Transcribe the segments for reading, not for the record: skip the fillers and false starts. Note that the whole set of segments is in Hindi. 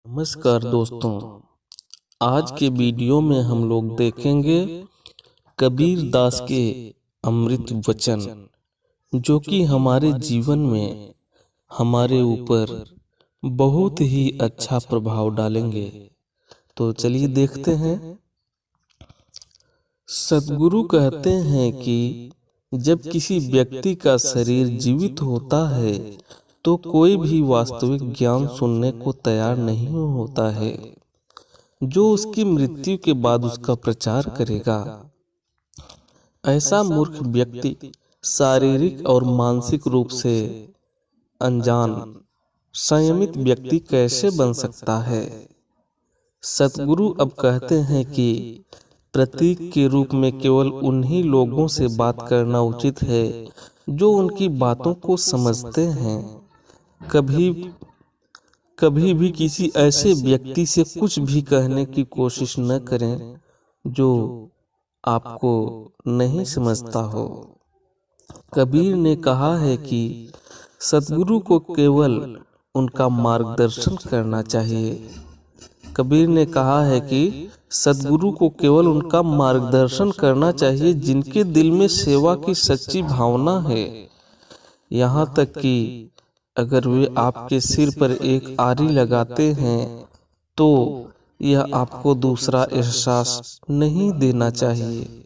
नमस्कार दोस्तों। आज के वीडियो में हम लोग देखेंगे कबीर दास के अमृत वचन, जो कि हमारे जीवन में हमारे ऊपर बहुत ही अच्छा प्रभाव डालेंगे। तो चलिए देखते हैं। सद्गुरु कहते हैं कि जब किसी व्यक्ति का शरीर जीवित होता है तो कोई भी वास्तविक ज्ञान सुनने को तैयार नहीं होता है, जो उसकी मृत्यु के बाद उसका प्रचार करेगा। ऐसा मूर्ख व्यक्ति शारीरिक और मानसिक रूप से अनजान संयमित व्यक्ति कैसे बन सकता है। सतगुरु अब कहते हैं कि प्रतीक के रूप में केवल उन्हीं लोगों से बात करना उचित है जो उनकी बातों को समझते हैं। कभी भी किसी ऐसे व्यक्ति से कुछ भी कहने की कोशिश न करें जो आपको नहीं समझता हो। कबीर ने कहा है कि सद्गुरु को केवल उनका मार्गदर्शन करना चाहिए। कबीर ने कहा है कि सद्गुरु को केवल उनका मार्गदर्शन करना चाहिए जिनके दिल में सेवा की सच्ची भावना है। यहाँ तक कि अगर वे आपके सिर पर एक आरी लगाते हैं तो यह आपको दूसरा एहसास नहीं देना चाहिए।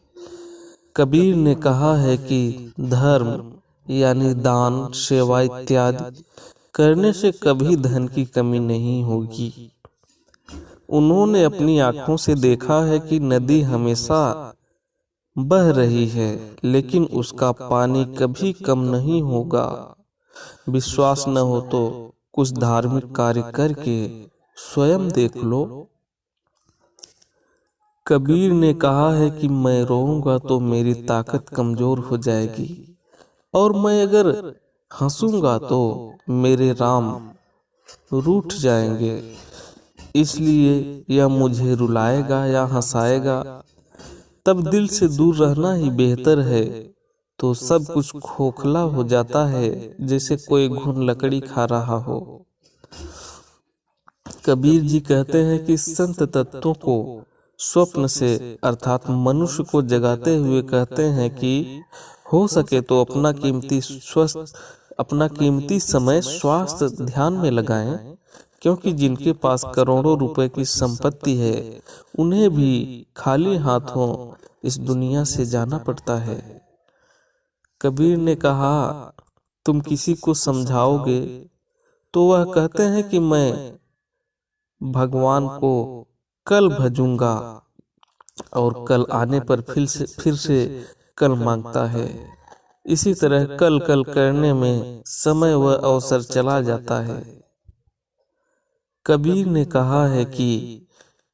कबीर ने कहा है कि धर्म यानी दान, सेवा इत्यादि करने से कभी धन की कमी नहीं होगी। उन्होंने अपनी आंखों से देखा है कि नदी हमेशा बह रही है, लेकिन उसका पानी कभी कम नहीं होगा। विश्वास न हो तो कुछ धार्मिक कार्य करके स्वयं देख लो। कबीर ने कहा है कि मैं रोऊंगा तो मेरी ताकत कमजोर हो जाएगी, और मैं अगर हंसूंगा तो मेरे राम रूठ जाएंगे। इसलिए यह मुझे रुलाएगा या हंसाएगा, तब दिल से दूर रहना ही बेहतर है। तो सब कुछ खोखला हो जाता है, जैसे कोई घुन लकड़ी खा रहा हो। कबीर जी कहते हैं कि संत तत्वों को स्वप्न से अर्थात मनुष्य को जगाते हुए कहते हैं कि हो सके तो अपना कीमती समय स्वास्थ्य ध्यान में लगाएं, क्योंकि जिनके पास करोड़ों रुपए की संपत्ति है उन्हें भी खाली हाथों इस दुनिया से जाना पड़ता है। कबीर ने कहा, तुम किसी को समझाओगे तो वह कहते हैं कि मैं भगवान को कल भजूंगा, और कल आने पर फिर से कल मांगता है। इसी तरह कल कल करने में समय व अवसर चला जाता है। कबीर ने कहा है कि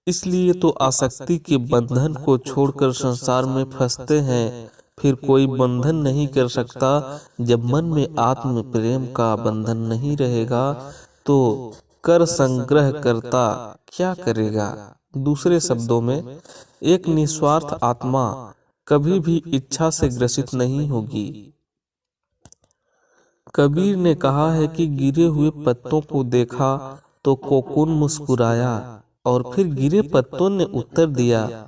इसलिए तो आसक्ति के बंधन को छोड़कर संसार में फंसते हैं। फिर कोई बंधन नहीं कर सकता। जब मन में आत्म प्रेम का बंधन नहीं रहेगा तो कर संग्रह करता क्या करेगा। दूसरे शब्दों में, एक निस्वार्थ आत्मा कभी भी इच्छा से ग्रसित नहीं होगी। कबीर ने कहा है कि गिरे हुए पत्तों को देखा तो कोकुन मुस्कुराया, और फिर गिरे पत्तों ने उत्तर दिया,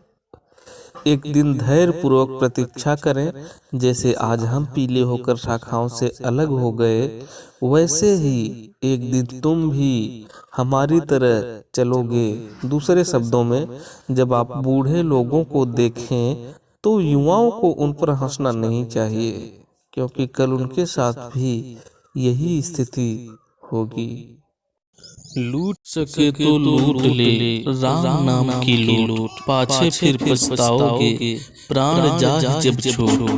एक दिन धैर्य पूर्वक प्रतीक्षा करें। जैसे आज हम पीले होकर शाखाओं से अलग हो गए, वैसे ही एक दिन तुम भी हमारी तरह चलोगे। दूसरे शब्दों में, जब आप बूढ़े लोगों को देखें तो युवाओं को उन पर हंसना नहीं चाहिए, क्योंकि कल उनके साथ भी यही स्थिति होगी। लूट सके तो लूट ले, राम नाम की लूट, पाछे फिर पछताओगे, प्राण जाए जब छोड़।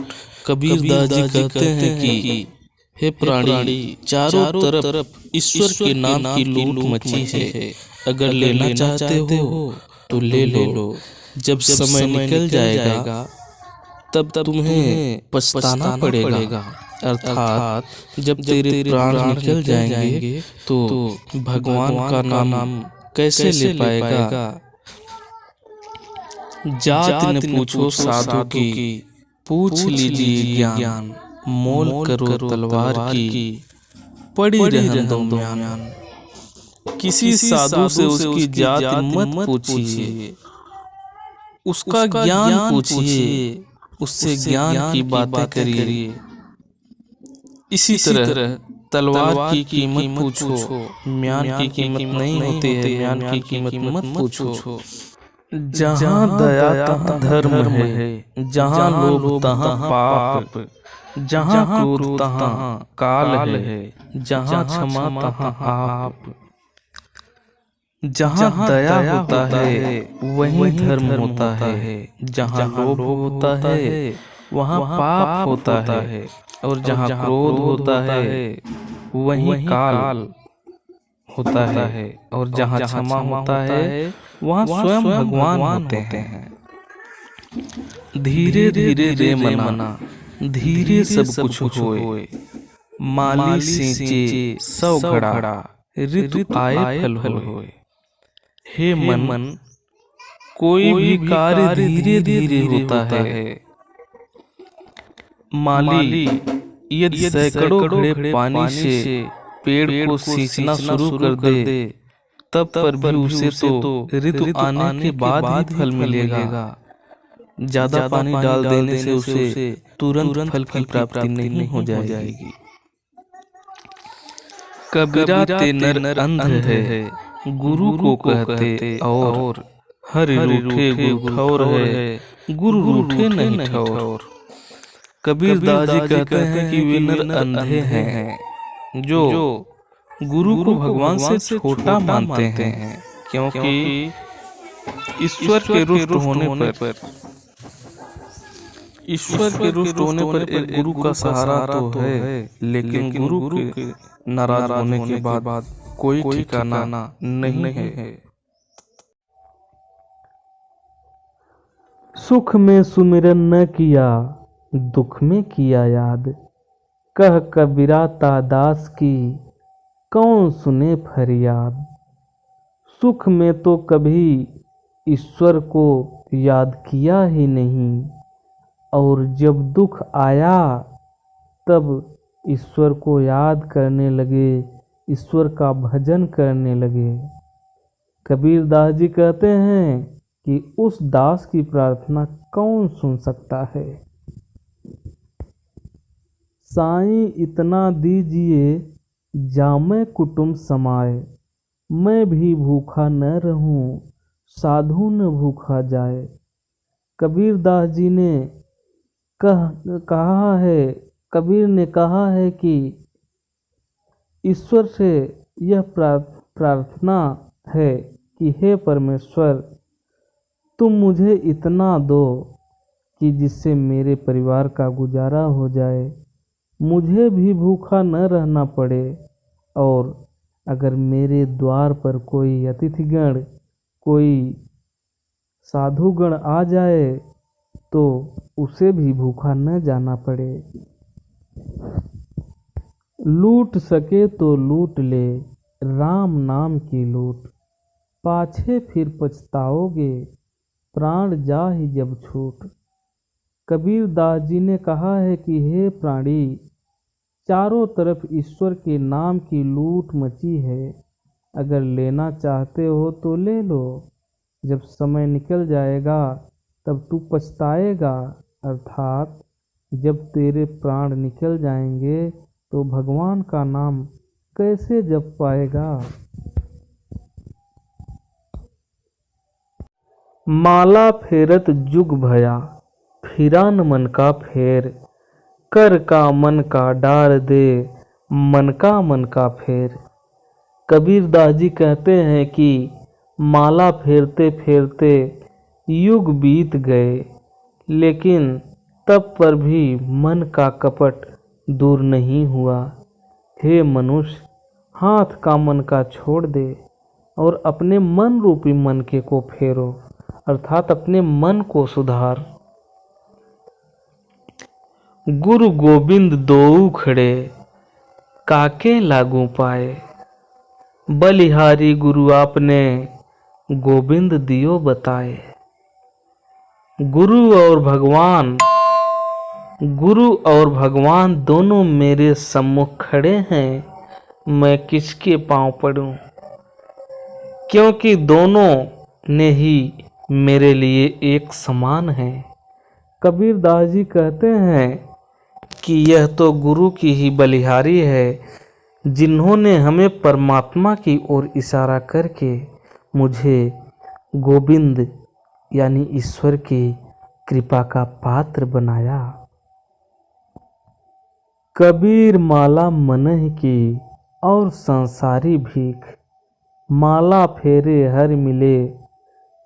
कबीर दास जी कहते हैं कि हे प्राणी, चारों तरफ ईश्वर के नाम की लूट मची है। अगर लेना चाहते हो तो ले लो। जब समय निकल जाएगा तब तुम्हें पछताना पड़ेगा। अर्थात जब तेरे प्राण निकल जाएंगे तो भगवान का नाम कैसे ले पाएगा। जात न पूछो साधु की, पूछ लीजिए ज्ञान। मोल करो तलवार की, पड़ी रहन दरम्यान। किसी साधु से उसकी जात मत पूछिए, उसका ज्ञान पूछिए, उससे ज्ञान की बातें करिए। इसी तरह तलवार की कीमत पूछो, म्यान की कीमत नहीं होती है, म्यान की कीमत मत पूछो। जहाँ दया तहाँ धर्म है, जहाँ लोभ तहाँ पाप, जहाँ क्रोध तहाँ काल है, जहाँ क्षमा तहाँ आप। जहाँ दया होता है वहीं धर्म होता है, जहाँ लोभ होता है वहाँ पाप होता है, और जहाँ क्रोध होता है वहीं काल होता है, और जहाँ क्षमा होता है वहाँ स्वयं भगवान होते हैं। धीरे धीरे रे मना, धीरे सब कुछ होए, माली सींचे सौ घड़ा, ऋतु आए फल होए। हे मन, कोई भी कार्य धीरे धीरे होता है। माली यदि सैकड़ों घड़े पानी से पेड़ को सींचना शुरू कर दे, तब पर भी उसे तो ऋतु आने के बाद ही फल मिलेगा। ज्यादा पानी डाल देने से उसे तुरंत फल की प्राप्ति नहीं हो जाएगी। कबीरा ते नर अंध है, गुरु को कहते और, हरि रूठे गुरु ठौर है, गुरु रूठे नहीं ठौर। कबीर दास जी कहते हैं कि वे नर अंधे हैं जो गुरु को भगवान से छोटा मानते हैं, क्योंकि ईश्वर के रुष्ट होने पर एक गुरु का सहारा तो है, लेकिन गुरु के नाराज होने के बाद कोई ठिकाना नहीं है। सुख में सुमिरन न किया, दुख में किया याद, कह कबीरा ता दास की, कौन सुने फरियाद। सुख में तो कभी ईश्वर को याद किया ही नहीं, और जब दुख आया तब ईश्वर को याद करने लगे, ईश्वर का भजन करने लगे। कबीर दास जी कहते हैं कि उस दास की प्रार्थना कौन सुन सकता है। साईं इतना दीजिए जामे कुटुंब समाए, मैं भी भूखा न रहूं, साधु न भूखा जाए। कबीर दास जी ने कबीर ने कहा है कि ईश्वर से यह प्रार्थना है कि हे परमेश्वर, तुम मुझे इतना दो कि जिससे मेरे परिवार का गुजारा हो जाए, मुझे भी भूखा न रहना पड़े, और अगर मेरे द्वार पर कोई अतिथिगण, कोई साधुगण आ जाए तो उसे भी भूखा न जाना पड़े। लूट सके तो लूट ले राम नाम की लूट, पाछे फिर पछताओगे प्राण जाहि जब छूट। कबीर दास जी ने कहा है कि हे प्राणी, चारों तरफ ईश्वर के नाम की लूट मची है, अगर लेना चाहते हो तो ले लो, जब समय निकल जाएगा तब तू पछताएगा, अर्थात जब तेरे प्राण निकल जाएंगे तो भगवान का नाम कैसे जप पाएगा। माला फेरत जुग भया, फिरा न मन का फेर, कर का मन का डार दे, मन का फेर। कबीर दास जी कहते हैं कि माला फेरते फेरते युग बीत गए, लेकिन तब पर भी मन का कपट दूर नहीं हुआ। हे मनुष्य, हाथ का मन का छोड़ दे और अपने मन रूपी मन के को फेरो, अर्थात अपने मन को सुधार। गुरु गोविंद दोऊ खड़े, काके लागू पाए, बलिहारी गुरु आपने गोविंद दियो बताए। गुरु और भगवान दोनों मेरे सम्मुख खड़े हैं, मैं किसके पांव पड़ूं। क्योंकि दोनों ने ही मेरे लिए एक समान है। कबीर दास जी कहते हैं कि यह तो गुरु की ही बलिहारी है, जिन्होंने हमें परमात्मा की ओर इशारा करके मुझे गोविंद यानी ईश्वर की कृपा का पात्र बनाया। कबीर माला मनहि की और संसारी भीख, माला फेरे हर मिले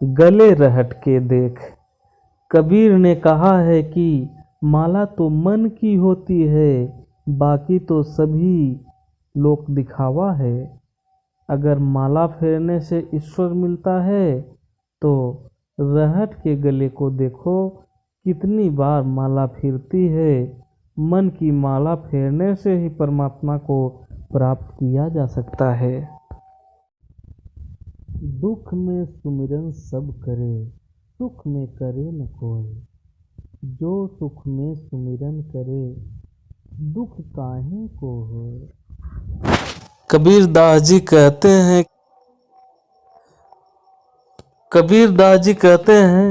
गले रहट के देख। कबीर ने कहा है कि माला तो मन की होती है, बाकी तो सभी लोक दिखावा है। अगर माला फेरने से ईश्वर मिलता है तो रहट के गले को देखो, कितनी बार माला फिरती है। मन की माला फेरने से ही परमात्मा को प्राप्त किया जा सकता है। दुख में सुमिरन सब करे, सुख में करे न कोई। जो सुख में सुमिरन करे, दुख काहे को होए। कबीर दास जी कहते हैं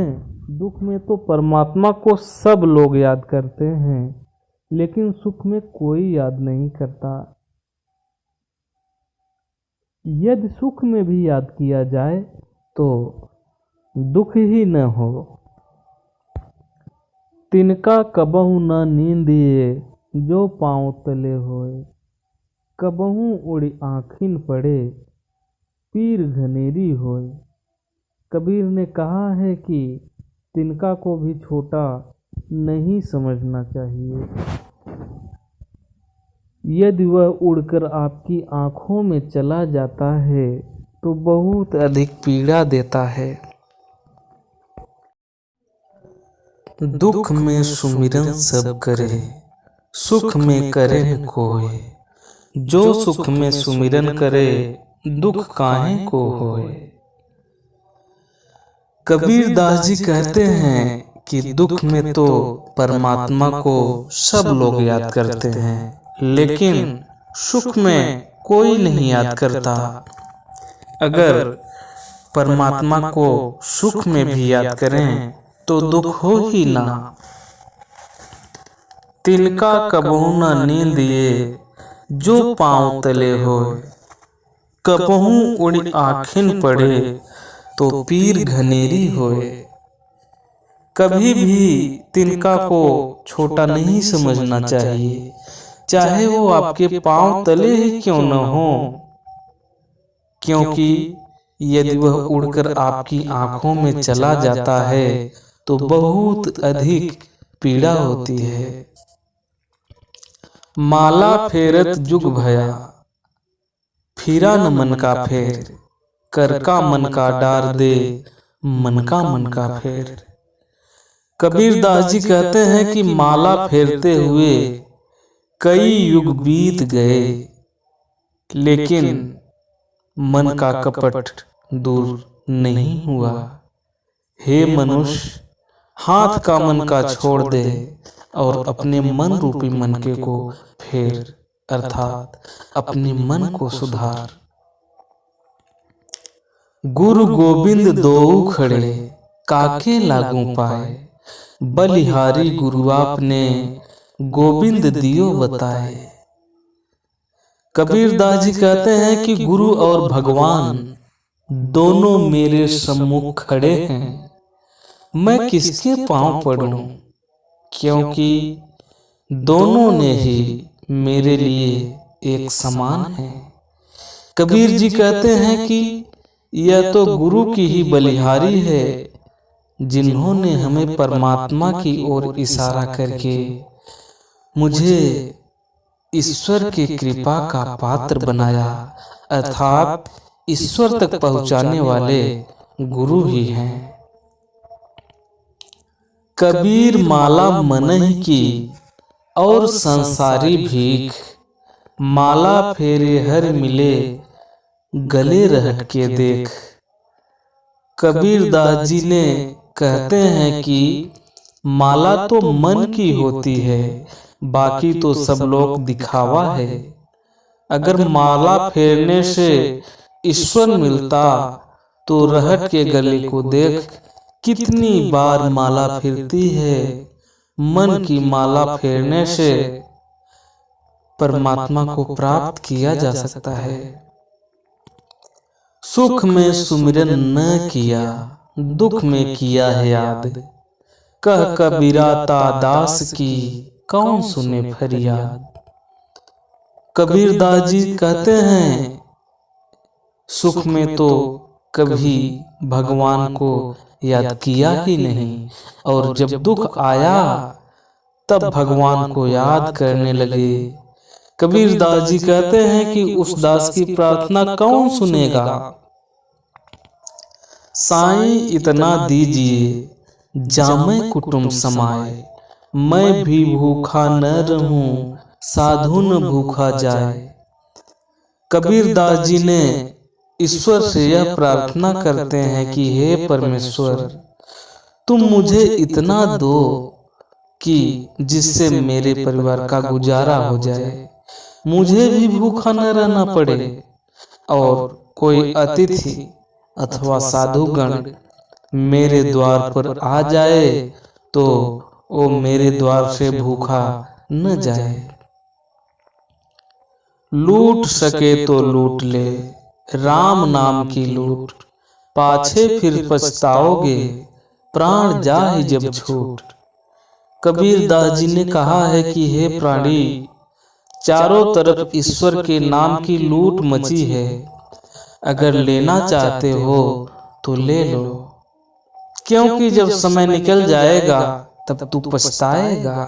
दुख में तो परमात्मा को सब लोग याद करते हैं, लेकिन सुख में कोई याद नहीं करता। यदि सुख में भी याद किया जाए तो दुख ही न हो। तिनका कबहू न नींदिए, जो पाँव तले होए। कबहू उड़ी आँखिन पड़े, पीर घनेरी होए। कबीर ने कहा है कि तिनका को भी छोटा नहीं समझना चाहिए। यदि वह उड़कर आपकी आँखों में चला जाता है तो बहुत अधिक पीड़ा देता है। दुख में सुमिरन सब करे, सुख में करे न कोई। जो सुख में सुमिरन करे, दुख काहे को होए। कबीर दास जी कहते हैं कि दुख में तो परमात्मा को सब लोग याद करते हैं, लेकिन सुख में कोई नहीं याद करता। अगर परमात्मा को सुख में भी याद करें तो दुख हो ही ना। तिनका कबहू न नींदिए, जो पाँव तले होए। कबहू उड़ी आँखिन पड़े, तो पीर घनेरी होए। कभी भी तिनका को छोटा नहीं समझना चाहिए, चाहे वो आपके पांव तले ही क्यों न हो, क्योंकि यदि वह उड़कर आपकी आंखों में चला जाता है तो बहुत अधिक पीड़ा होती है। माला फेरत जुग भया, फिरा न मन का फेर। कर का मन का डार दे, मन का फेर। कबीर दास जी कहते हैं कि माला फेरते हुए कई युग बीत गए, लेकिन मन का कपट दूर नहीं हुआ। हे मनुष्य, हाथ का मन का छोड़ दे और अपने मन रूपी मनके को फेर, अर्थात अपने मन को सुधार। गुरु गोविंद दोऊ खड़े, काके लागू पाए। बलिहारी गुरु आपने, गोविंद दियो बताए। कबीर दास जी कहते हैं कि गुरु और भगवान दोनों मेरे सम्मुख खड़े हैं, मैं किसके पांव पड़ूं, क्योंकि दोनों ने ही मेरे लिए एक समान है। कबीर जी कहते हैं कि यह तो गुरु की ही बलिहारी है, जिन्होंने हमें परमात्मा की ओर इशारा करके मुझे ईश्वर की कृपा का पात्र बनाया, अर्थात ईश्वर तक पहुंचाने वाले गुरु ही हैं। कबीर माला मनहि की और संसारी भीख, माला फेरे हर मिले गले रहट के देख। कबीर दास जी ने कहते हैं कि माला तो मन की होती है, बाकी तो सब लोग दिखावा है। अगर माला फेरने से ईश्वर मिलता तो रहट के गले को देख, कितनी बार माला फिरती है। मन की माला फेरने से परमात्मा को प्राप्त किया जा सकता है। सुख में सुमिरन न किया, दुख में किया है याद। कह कबीरा दास की, कौन सुने फरियाद। कबीरदास जी कहते हैं, सुख में तो कभी भगवान को याद किया ही नहीं, और जब दुख आया तब भगवान को याद करने लगे। कबीरदास जी कहते हैं कि उस दास की प्रार्थना कौन सुनेगा। साईं इतना दीजिए जामे कुटुंब समाए, मैं भी भूखा न रहूं, साधु न भूखा जाए। कबीरदास जी ने ईश्वर से यह प्रार्थना करते हैं कि हे परमेश्वर, तुम मुझे इतना दो कि जिससे मेरे परिवार का गुजारा हो जाए, मुझे भी भूखा न रहना पड़े, और कोई अतिथि अथवा साधुगण मेरे द्वार पर आ जाए तो वो मेरे द्वार से भूखा न जाए। लूट सके तो लूट ले, राम नाम की लूट, पाछे फिर पछताओगे, प्राण जाए जब छूट। कबीरदास जी ने कहा है कि हे प्राणी, चारों तरफ ईश्वर के नाम की लूट मची है। अगर लेना चाहते हो तो ले लो, क्योंकि जब समय निकल जाएगा तब तू पछताएगा।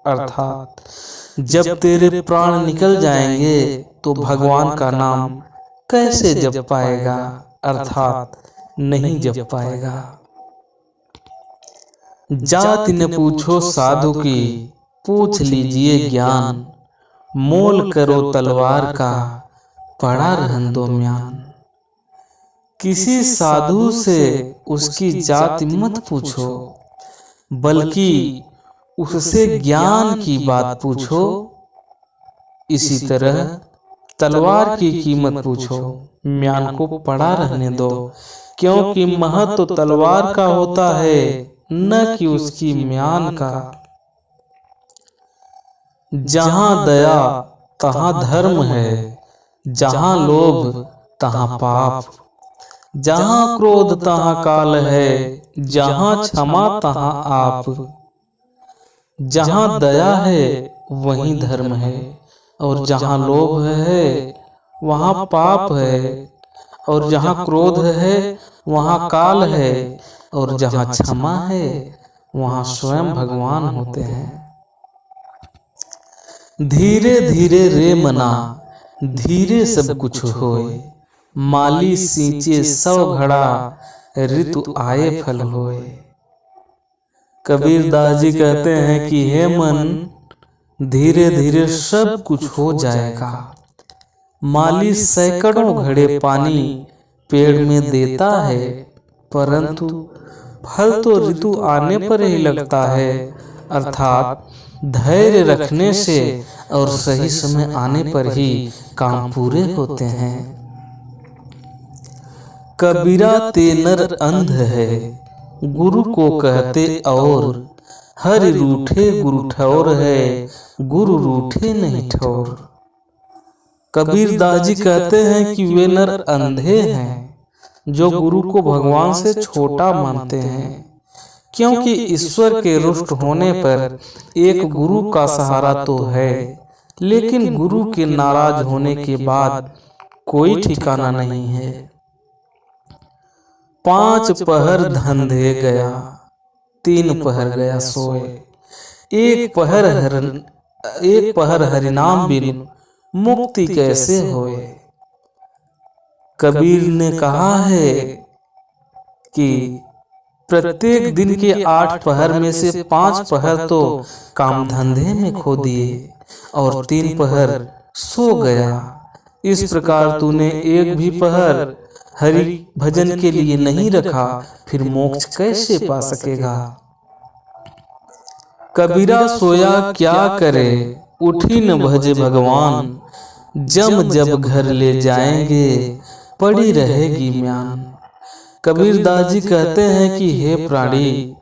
अर्थात जब तेरे प्राण निकल जाएंगे तो भगवान का नाम कैसे जप पाएगा, अर्थात नहीं जप पाएगा। जाति न पूछो साधु की, पूछ लीजिए ज्ञान। मोल करो तलवार का, पड़ा रहन दो म्यान। किसी साधु से उसकी जाति मत पूछो, बल्कि उससे ज्ञान की बात पूछो। इसी तरह तलवार की कीमत पूछो, म्यान को पड़ा रहने दो, क्योंकि महत्व तो तलवार का होता है, न कि उसकी म्यान का। जहां दया तहां धर्म है, जहां लोभ तहां पाप, जहां क्रोध तहां काल है, जहां क्षमा तहां आप। जहां दया है वहीं धर्म है, और जहां लोभ है वहां पाप है, और जहां क्रोध है वहां काल है, और जहां क्षमा है वहां स्वयं भगवान होते हैं। धीरे धीरे रे मना, धीरे सब कुछ होए, माली सींचे 100 घड़ा, ऋतु आए फल होए। कबीरदास जी कहते हैं कि हे मन, धीरे धीरे सब कुछ हो जाएगा। माली सैकड़ों घड़े पानी पेड़ में देता है, परंतु फल तो ऋतु आने पर ही लगता है। अर्थात धैर्य रखने से और सही समय आने पर ही काम पूरे होते हैं। कबीरा ते नर अंध है, गुरु को कहते और, हरि रूठे गुरु ठौर है, गुरु रूठे नहीं ठौर। कबीरदास जी कहते हैं कि वे नर अंधे हैं जो गुरु को भगवान से छोटा मानते हैं, क्योंकि ईश्वर के रुष्ट होने पर एक गुरु का सहारा तो है, लेकिन गुरु के नाराज होने के बाद कोई ठिकाना नहीं है। 5 पहर धंधे गया, 3 पहर गया सोए, एक पहर हरिनाम बिन मुक्ति कैसे होए। कबीर ने कहा है कि प्रत्येक दिन के 8 पहर में से 5 पहर तो काम धंधे में खो दिए और 3 पहर सो गया। इस प्रकार तूने एक भी पहर हरि भजन के लिए नहीं रखा, फिर मोक्ष कैसे पा सकेगा। कबीरा सोया क्या करे, उठी न भजे भगवान, जब जब घर ले जाएंगे, पड़ी रहेगी म्यान। कबीरदास जी कहते हैं कि हे प्राणी,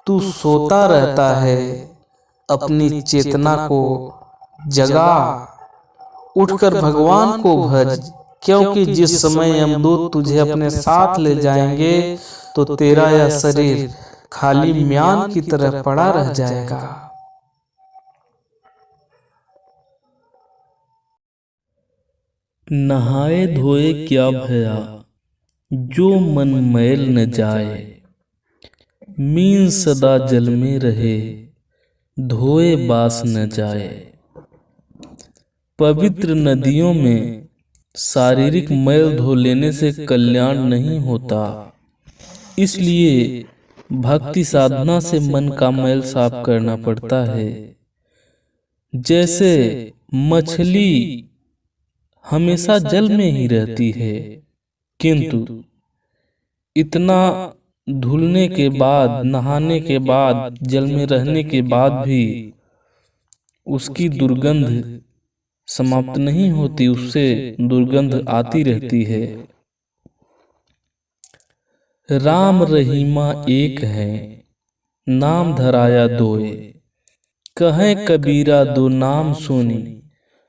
तू सोता रहता है, अपनी चेतना को जगा, उठकर भगवान को भज, क्योंकि जिस समय यमदूत तुझे अपने साथ ले जाएंगे तो तेरा यह शरीर खाली म्यान की तरह पड़ा रह जाएगा। नहाए धोए क्या भया, जो मन मैल न जाए, मीन सदा जल में रहे, धोए बास न जाए। पवित्र नदियों में शारीरिक मैल धो लेने से कल्याण नहीं होता, इसलिए भक्ति साधना से मन का मैल साफ करना पड़ता है। जैसे मछली हमेशा जल में ही रहती है, किंतु इतना धुलने के बाद, नहाने के बाद, जल में रहने के बाद भी उसकी दुर्गंध समाप्त नहीं होती, उससे दुर्गंध आती रहती है। राम रहीमा एक है, नाम धराया दोए, कहे कबीरा दो नाम सुनी,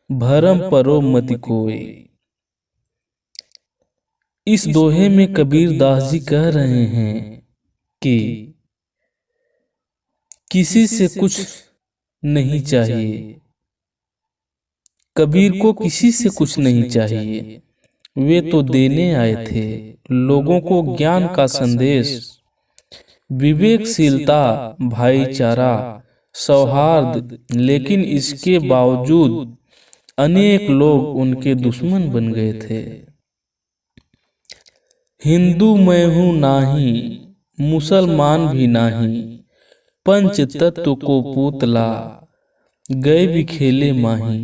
भरम परो मति कोय। इस दोहे में कबीर दास जी कह रहे हैं कि किसी से कुछ नहीं चाहिए, कबीर को किसी से कुछ नहीं चाहिए, वे तो देने आए थे लोगों को ज्ञान का संदेश, विवेकशीलता, भाईचारा, सौहार्द, लेकिन इसके बावजूद अनेक लोग उनके दुश्मन बन गए थे। हिंदू मैं हूं नाही, मुसलमान भी नाही, पंच तत्व को पूतला, गए भी खेले माही।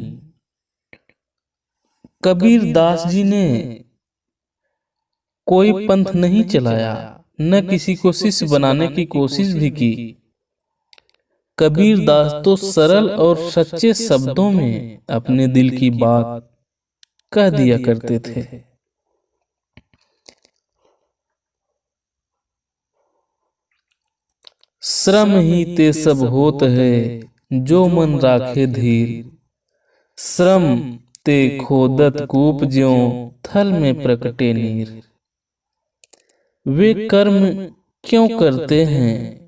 कबीर दास जी ने कोई पंथ नहीं चलाया, न किसी को शिष्य बनाने की कोशिश भी की। कबीर दास तो सरल और सच्चे शब्दों में अपने दिल की बात कह दिया करते थे। श्रम ही ते सब होत है, जो मन राखे धीर, श्रम ते खोदत कूप ज्यों, थल में प्रकटे नीर। वे कर्म क्यों करते हैं?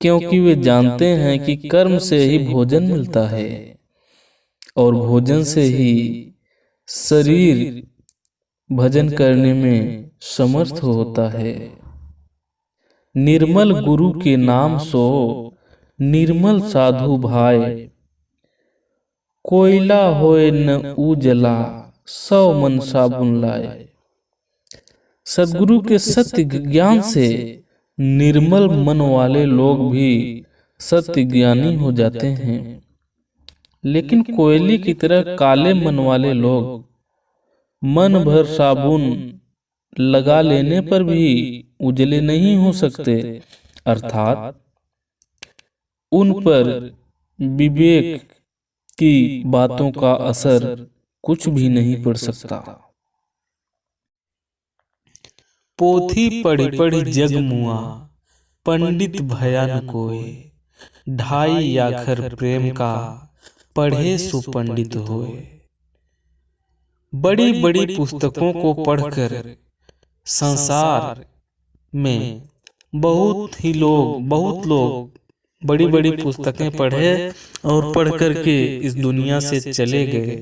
क्योंकि वे जानते हैं कि कर्म से ही भोजन मिलता है, और भोजन से ही शरीर भजन करने में समर्थ होता है। निर्मल गुरु के नाम सो, निर्मल साधु भाई, कोयला होए न उजला, 100 मन साबुन लाए। सद्गुरु के सत्य ज्ञान से निर्मल मन वाले लोग भी सत्य ज्ञानी हो जाते हैं, लेकिन कोयले की तरह काले मन वाले लोग मन भर साबुन लगा लेने पर भी उजले नहीं हो सकते, अर्थात उन पर विवेक की बातों का असर कुछ भी नहीं पड़ सकता। पोथी पढ़ी पढ़ी जग मुआ, पंडित भया न कोय, ढाई आखर प्रेम का, पढ़े सुपंडित होए। बड़ी बड़ी पुस्तकों को पढ़कर संसार में बहुत लोग बड़ी बड़ी पुस्तकें पढ़े और पढ़ करके इस दुनिया से चले गए,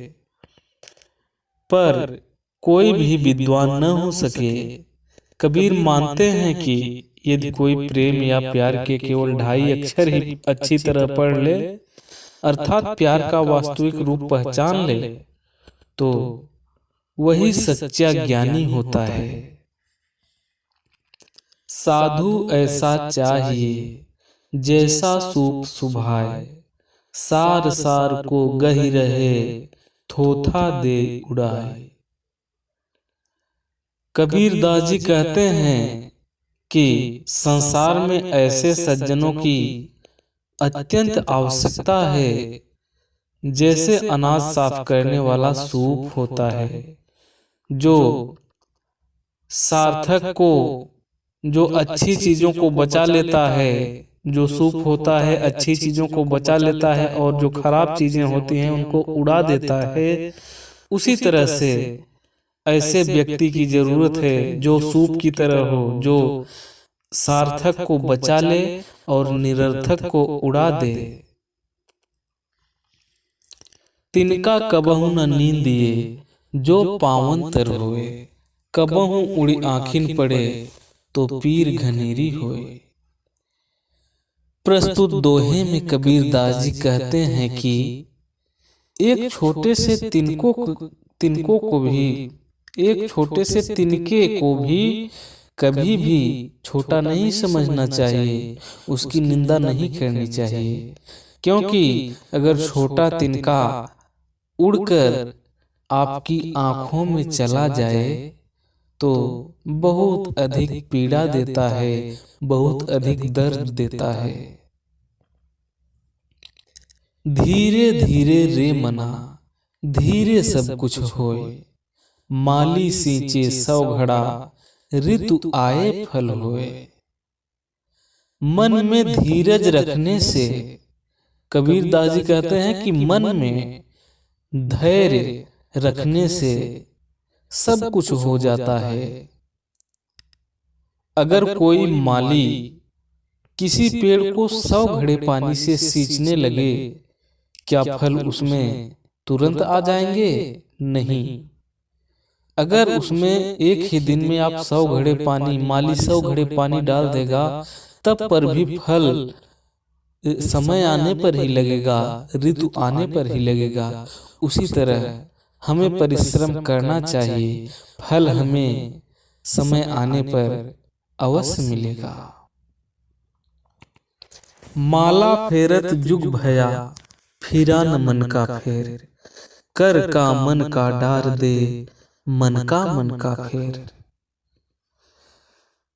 पर कोई भी विद्वान न हो सके। कबीर मानते हैं कि यदि कोई प्रेम या प्यार के केवल 2.5 अक्षर ही अच्छी तरह पढ़ ले, अर्थात प्यार का वास्तविक रूप पहचान ले, तो वही सच्चा ज्ञानी होता है। साधु ऐसा चाहिए जैसा सूप सुभाए, सार सार को गही रहे, थोथा दे उड़ाए। कबीर दास जी कहते हैं कि संसार में ऐसे सज्जनों की अत्यंत आवश्यकता है, जैसे अनाज साफ करने वाला सूप होता है, जो सार्थक को, जो अच्छी चीजों को बचा लेता है, जो शुभ होता है अच्छी चीजों को बचा लेता है और जो खराब चीजें होती हैं उनको उड़ा देता है, उसी तरह से ऐसे व्यक्ति की जरूरत है जो सूप की तरह हो, जो सार्थक को बचा ले और निरर्थक को उड़ा दे। तिनका कबहु न नींदिए जो पावन तर होए, कबहु उड़ी आँखिन पड़े तो पीर घनेरी होए। प्रस्तुत दोहे में कबीर दास जी कहते हैं कि एक छोटे से तिनके को भी कभी भी छोटा नहीं समझना चाहिए, उसकी निंदा नहीं करनी चाहिए, क्योंकि अगर छोटा तिनका उड़कर आपकी आंखों में चला जाए तो बहुत अधिक पीड़ा देता है, बहुत अधिक दर्द देता है। धीरे धीरे रे मना, धीरे सब कुछ होए, माली सींचे 100 घड़ा, ऋतु आए फल होए। मन में धीरज रखने से, कबीर दास जी कहते हैं कि मन में धैर्य रखने से सब कुछ हो जाता है। अगर कोई माली किसी पेड़ को 100 घड़े पानी से सींचने लगे, क्या फल उसमें तुरंत आ जाएंगे? नहीं। अगर उसमें एक ही दिन में आप 100 घड़े पानी, माली 100 घड़े पानी डाल देगा, तब पर भी फल समय आने पर ही लगेगा, ऋतु आने पर ही लगेगा। उसी तरह हमें परिश्रम करना चाहिए, फल हमें समय आने पर अवश्य मिलेगा। माला फेरत जुग भया, फिरा न मन का फेर, कर का मन का डार दे, मन का फेर।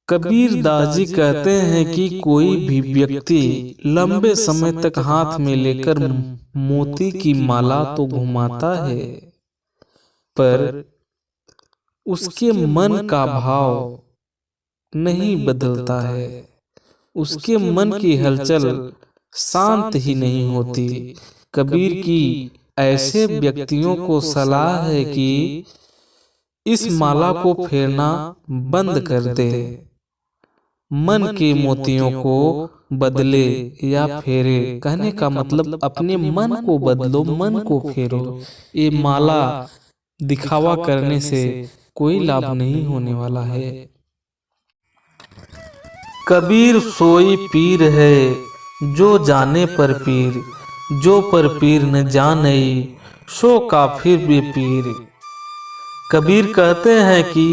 कबीर दास जी कहते हैं कि कोई भी व्यक्ति लंबे समय तक हाथ में लेकर मोती की माला तो घुमाता है, पर उसके मन का भाव नहीं बदलता है, उसके मन की हलचल शांत ही नहीं होती। कबीर की ऐसे व्यक्तियों को सलाह है कि इस माला को फेरना बंद कर दे, मन के मोतियों को बदले या फेरे। कहने का मतलब अपने मन को बदलो, मन को फेरो। ये माला दिखावा करने से कोई लाभ नहीं होने वाला है। कबीर सोई पीर है जो जाने पर पीर, जो पर पीर न जाने सो काफिर बे पीर। कबीर कहते हैं कि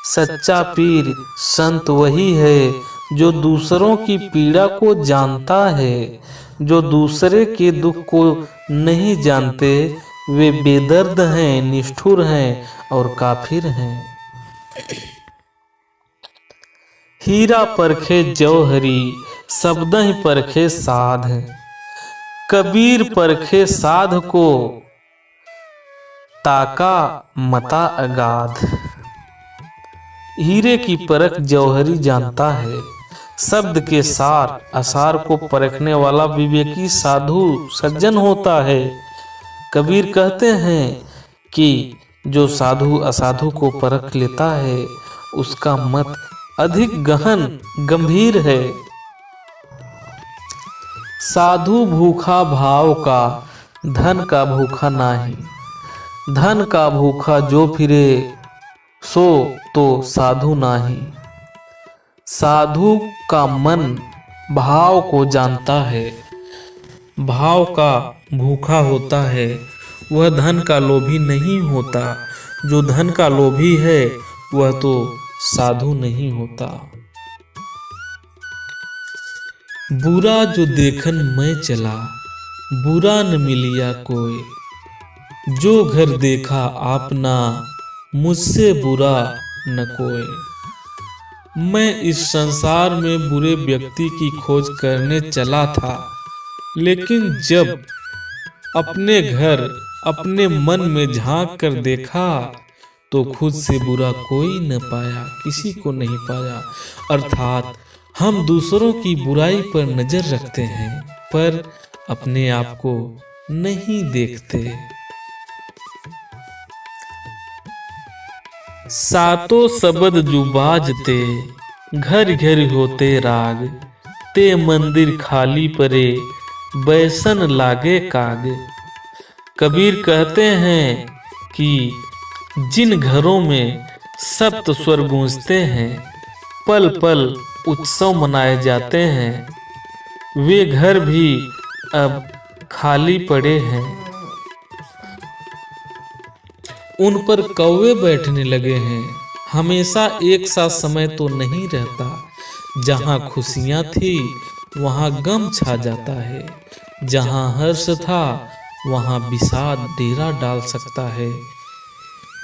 सच्चा पीर संत वही है जो दूसरों की पीड़ा को जानता है, जो दूसरे के दुख को नहीं जानते, वे बेदर्द हैं, निष्ठुर हैं और काफिर हैं। हीरा परखे जौहरी, शब्दहि परखे साध, कबीर परखे साध को ताका मता अगाध। हीरे की परख जौहरी जानता है, शब्द के सार असार को परखने वाला विवेकी साधु सज्जन होता है। कबीर कहते हैं कि जो साधु असाधु को परख लेता है उसका मत अधिक गहन गंभीर है। साधु भूखा भाव का, धन का भूखा नाही, धन का भूखा जो फिरे सो तो साधु नाही। साधु का मन भाव को जानता है, भाव का भूखा होता है, वह धन का लोभी नहीं होता। जो धन का लोभी है वह तो साधु नहीं होता। बुरा जो देखन मैं चला, बुरा न मिलिया कोई, जो घर देखा आपना, मुझसे बुरा न कोई। मैं इस संसार में बुरे व्यक्ति की खोज करने चला था, लेकिन जब अपने घर, अपने मन में झांक कर देखा तो खुद से बुरा कोई न पाया, किसी को नहीं पाया। अर्थात हम दूसरों की बुराई पर नजर रखते हैं पर अपने आप को नहीं देखते। सातों सबद जुबाज ते, घर घर होते राग, ते मंदिर खाली परे, बैसन लागे काग। कबीर कहते हैं कि जिन घरों में सप्त स्वर गूंजते हैं, पल पल उत्सव मनाए जाते हैं, वे घर भी अब खाली पड़े हैं। उन पर कौवे बैठने लगे हैं। हमेशा एक सा समय तो नहीं रहता। जहाँ खुशियाँ थी वहाँ गम छा जाता है, जहाँ हर्ष था वहाँ विषाद डेरा डाल सकता है।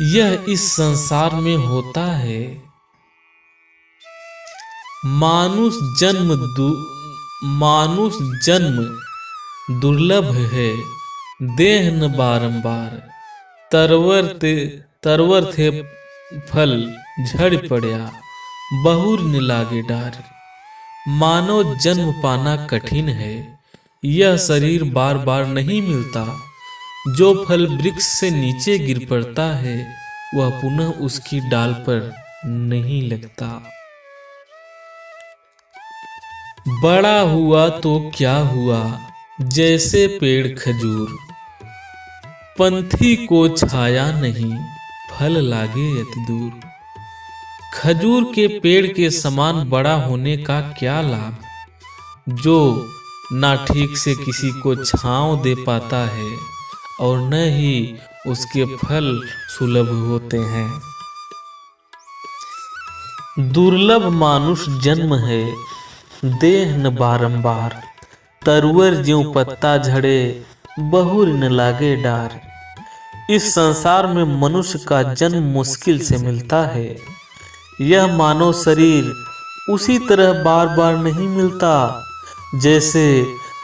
यह इस संसार में होता है। मानुष जन्म दुर्लभ है, देह न बारंबार, तरवर थे फल झड़ पड़या, बहुर न लागे डार। मानव जन्म पाना कठिन है। यह शरीर बार बार नहीं मिलता। जो फल वृक्ष से नीचे गिर पड़ता है वह पुनः उसकी डाल पर नहीं लगता। बड़ा हुआ तो क्या हुआ, जैसे पेड़ खजूर, पंथी को छाया नहीं, फल लागे अति दूर। खजूर के पेड़ के समान बड़ा होने का क्या लाभ, जो ना ठीक से किसी को छांव दे पाता है और न ही उसके फल सुलभ होते हैं। दुर्लभ मानुष जन्म है, देह न बारंबार, तरवर ज्यों पत्ता झड़े, बहुर न लागे डार। इस संसार में मनुष्य का जन्म मुश्किल से मिलता है। यह मानव शरीर उसी तरह बार बार नहीं मिलता जैसे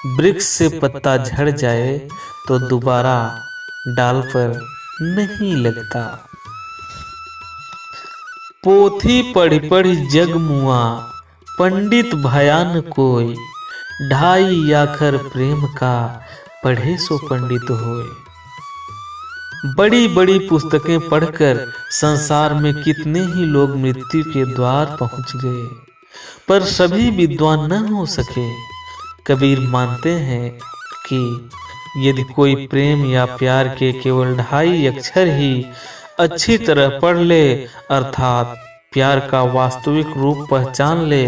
वृक्ष से पत्ता झड़ जाए तो दोबारा डाल पर नहीं लगता। पोथी पढ़ी पढ़ी जग मुआ, पंडित भयान कोई, ढाई आखर प्रेम का, पढ़े सो पंडित होए। बड़ी बड़ी पुस्तकें पढ़कर संसार में कितने ही लोग मृत्यु के द्वार पहुंच गए, पर सभी विद्वान न हो सके। कबीर मानते हैं कि यदि कोई प्रेम या प्यार के केवल 2.5 अक्षर ही अच्छी तरह पढ़ ले, अर्थात प्यार का वास्तविक रूप पहचान ले,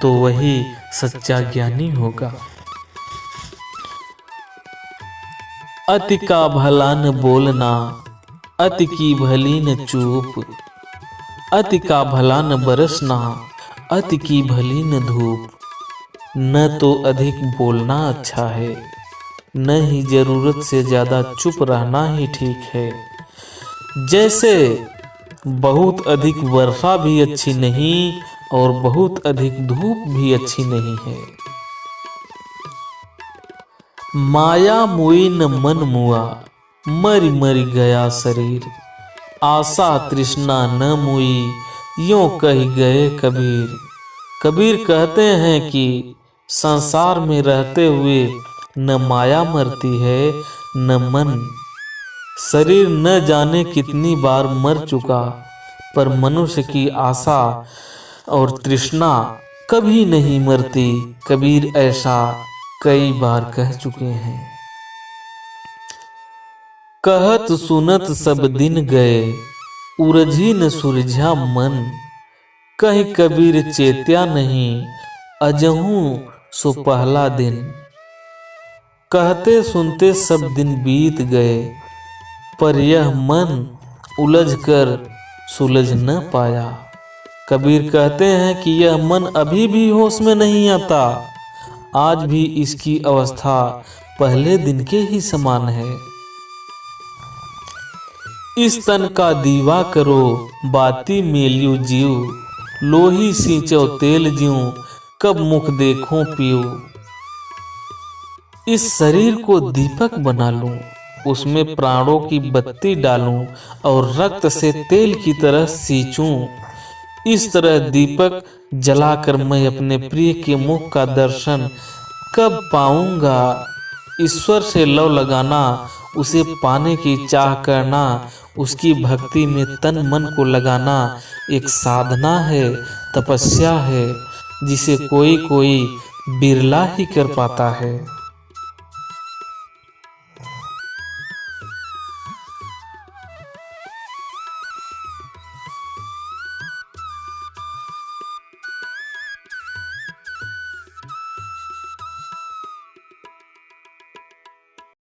तो वही सच्चा ज्ञानी होगा। अति का भला न बोलना, अति की भली न चूप, अति का भला न बरसना, अति की भली न धूप। न तो अधिक बोलना अच्छा है, न ही जरूरत से ज्यादा चुप रहना ही ठीक है। जैसे बहुत अधिक वर्षा भी अच्छी नहीं और बहुत अधिक धूप भी अच्छी नहीं है। माया मुई न मन मुआ, मरि मरि गया शरीर, आशा तृष्णा न मुई, यों कह गए कबीर। कबीर कहते हैं कि संसार में रहते हुए न माया मरती है न मन। शरीर न जाने कितनी बार मर चुका, पर मनुष्य की आशा और तृष्णा कभी नहीं मरती। कबीर ऐसा कई बार कह चुके हैं। कहत सुनत सब दिन गए, उलझी न सुलझा मन, कहीं कबीर चेत्या नहीं, अजहूं सो पहला दिन। कहते सुनते सब दिन बीत गए, पर यह मन उलझकर सुलझ न पाया। कबीर कहते हैं कि यह मन अभी भी होश में नहीं आता। आज भी इसकी अवस्था पहले दिन के ही समान है। इस तन का दीवा करो, बाती मेलियो जीव, लोही सींचो तेल ज्यों, कब मुख देखो पियो। इस शरीर को दीपक बना लूं, उसमें प्राणों की बत्ती डालूं और रक्त से तेल की तरह सींचूं। इस तरह दीपक जलाकर मैं अपने प्रिय के मुख का दर्शन कब पाऊंगा। ईश्वर से लव लगाना, उसे पाने की चाह करना, उसकी भक्ति में तन मन को लगाना एक साधना है, तपस्या है, जिसे कोई कोई बिरला ही कर पाता है।